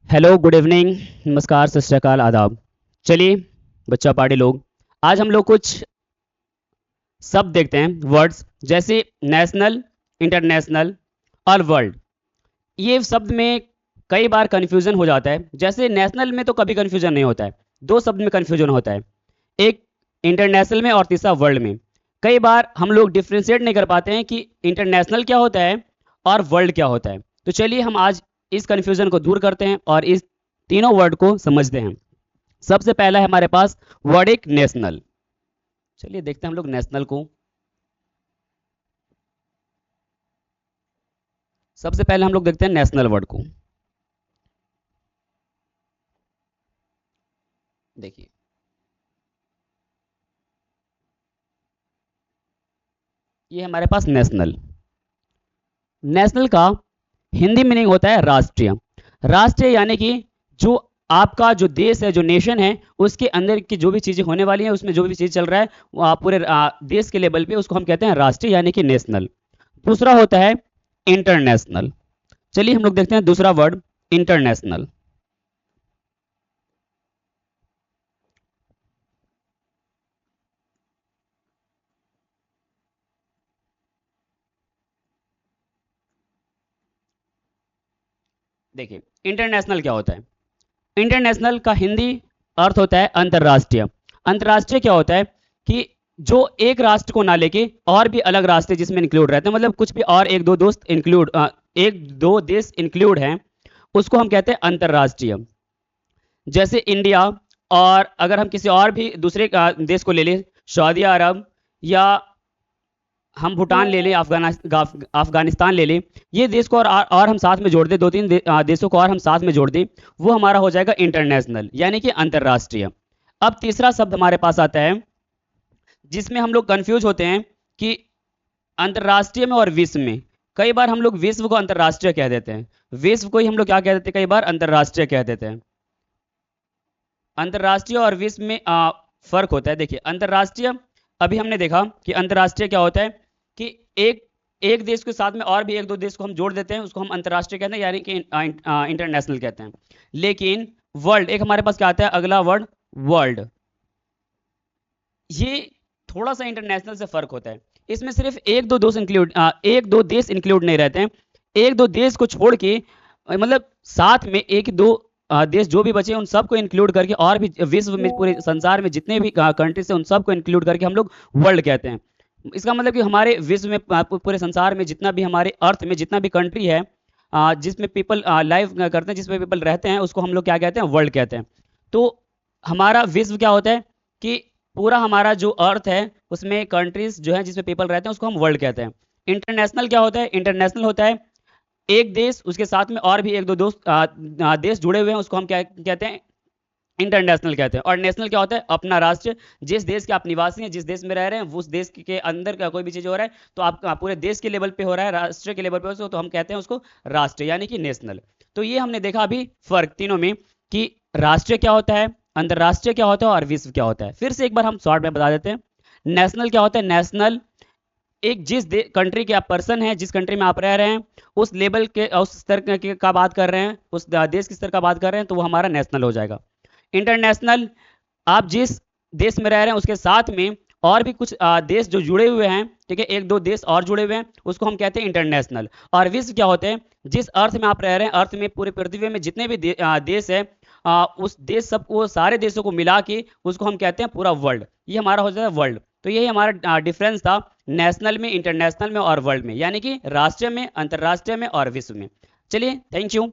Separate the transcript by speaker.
Speaker 1: Hello, good evening, नमस्कार, सत श्री अकाल, आदाब। चलिए बच्चा पार्टी लोग, आज हम लोग कुछ शब्द देखते हैं, वर्ड्स जैसे नेशनल, इंटरनेशनल और वर्ल्ड। ये शब्द में कई बार कन्फ्यूजन हो जाता है। जैसे नेशनल में तो कभी कन्फ्यूजन नहीं होता है, दो शब्द में कन्फ्यूजन होता है, एक इंटरनेशनल में और तीसरा वर्ल्ड में। कई बार हम लोग डिफ्रेंशिएट नहीं कर पाते हैं कि इंटरनेशनल क्या होता है और वर्ल्ड क्या होता है। तो चलिए हम आज इस कन्फ्यूजन को दूर करते हैं और इस तीनों वर्ड को समझते हैं। सबसे पहला है हमारे पास वर्ड एक नेशनल। चलिए देखते हैं हम लोग नेशनल को। सबसे पहले हम लोग देखते हैं नेशनल वर्ड को। देखिए, ये हमारे पास नेशनल। नेशनल का हिंदी मीनिंग होता है राष्ट्रीय। राष्ट्रीय यानी कि जो आपका जो देश है, जो नेशन है, उसके अंदर की जो भी चीजें होने वाली हैं, उसमें जो भी चीज चल रहा है, वो आप पूरे देश के लेवल पे उसको हम कहते हैं राष्ट्रीय यानी कि नेशनल। दूसरा होता है इंटरनेशनल। चलिए हम लोग देखते हैं दूसरा वर्ड इंटरनेशनल। देखिए, इंटरनेशनल क्या होता है? इंटरनेशनल का हिंदी अर्थ होता है अंतरराष्ट्रीय। अंतरराष्ट्रीय क्या होता है कि जो एक राष्ट्र को ना लेके और भी अलग राष्ट्र जिसमें इंक्लूड रहते हैं, मतलब कुछ भी और एक दो दोस्त इंक्लूड एक दो देश इंक्लूड हैं, उसको हम कहते हैं अंतरराष्ट्रीय। जैसे इंडिया, और अगर हम किसी और भी दूसरे देश को ले लें, सऊदी अरब, या हम भूटान ले लें, अफगानिस्तान ले लें, ये देश को और हम साथ में जोड़ दें, दो तीन देशों को और हम साथ में जोड़ दें, वो हमारा हो जाएगा इंटरनेशनल यानी कि अंतरराष्ट्रीय। अब तीसरा शब्द हमारे पास आता है जिसमें हम लोग कंफ्यूज होते हैं कि अंतरराष्ट्रीय में और विश्व में। कई बार हम लोग विश्व को अंतरराष्ट्रीय कह देते हैं, विश्व को ही हम लोग क्या कह देते हैं, कई बार अंतरराष्ट्रीय कह देते हैं। अंतरराष्ट्रीय और विश्व में फर्क होता है। देखिए, अंतरराष्ट्रीय, अभी हमने देखा कि अंतरराष्ट्रीय क्या होता है कि एक एक देश के साथ में और भी एक दो देश को हम जोड़ देते हैं, उसको हम अंतरराष्ट्रीय कहते हैं यानी कि इंटरनेशनल कहते हैं। लेकिन वर्ल्ड, एक हमारे पास क्या आता है अगला वर्ड, वर्ल्ड। ये थोड़ा सा इंटरनेशनल से फर्क होता है। इसमें सिर्फ एक दो देश इंक्लूड नहीं रहते हैं। एक दो देश को छोड़ के मतलब साथ में एक दो देश जो भी बचे उन सबको इंक्लूड करके, और भी विश्व में पूरे संसार में जितने भी कंट्रीज हैं उन सबको इंक्लूड करके हम लोग वर्ल्ड कहते हैं। इसका मतलब कि हमारे विश्व में पूरे संसार में जितना भी, हमारे अर्थ में जितना भी कंट्री है, जिसमें पीपल लाइव करते हैं, जिसमें पीपल रहते हैं, उसको हम लोग क्या कहते हैं, वर्ल्ड कहते हैं। तो हमारा विश्व क्या होता है कि पूरा हमारा जो अर्थ है उसमें कंट्रीज जो है जिसमें पीपल रहते हैं उसको हम वर्ल्ड कहते हैं। इंटरनेशनल क्या होता है? इंटरनेशनल होता है एक देश, उसके साथ में और भी एक दो दोस्त देश जुड़े हुए हैं, उसको हम क्या कहते हैं, इंटरनेशनल कहते हैं। और नेशनल क्या होता है? अपना राष्ट्र। जिस देश के आप निवासी हैं, जिस देश में रह रहे हैं, उस देश के अंदर का कोई भी चीज हो रहा है तो आप पूरे देश के लेवल पे हो रहा है, राष्ट्र के लेवल पे हो रहा है, तो हम कहते हैं उसको राष्ट्र यानी कि नेशनल। तो ये हमने देखा अभी फर्क तीनों में कि राष्ट्रीय क्या होता है, अंतरराष्ट्रीय क्या होता है और विश्व क्या होता है। फिर से एक बार हम शॉर्ट में बता देते हैं। नेशनल क्या होता है? नेशनल एक जिस कंट्री के आप पर्सन हैं, जिस कंट्री में आप रह रहे हैं, उस लेवल के, उस स्तर का बात कर रहे हैं, उस देश के स्तर का बात कर रहे हैं, तो वो हमारा नेशनल हो जाएगा। इंटरनेशनल, आप जिस देश में रह रहे हैं उसके साथ में और भी कुछ देश जो जुड़े हुए हैं, ठीक है, एक दो देश और जुड़े हुए हैं, उसको हम कहते हैं इंटरनेशनल। और विश्व क्या होते हैं? जिस अर्थ में आप रह रहे हैं, अर्थ में पूरे पृथ्वी में जितने भी देश है, उस देश सबको, सारे देशों को मिला के उसको हम कहते हैं पूरा वर्ल्ड। ये हमारा हो जाता है वर्ल्ड। तो यही हमारा डिफरेंस था नेशनल में, इंटरनेशनल में और वर्ल्ड में, यानी कि राष्ट्रीय में, अंतरराष्ट्रीय में और विश्व में। चलिए, थैंक यू।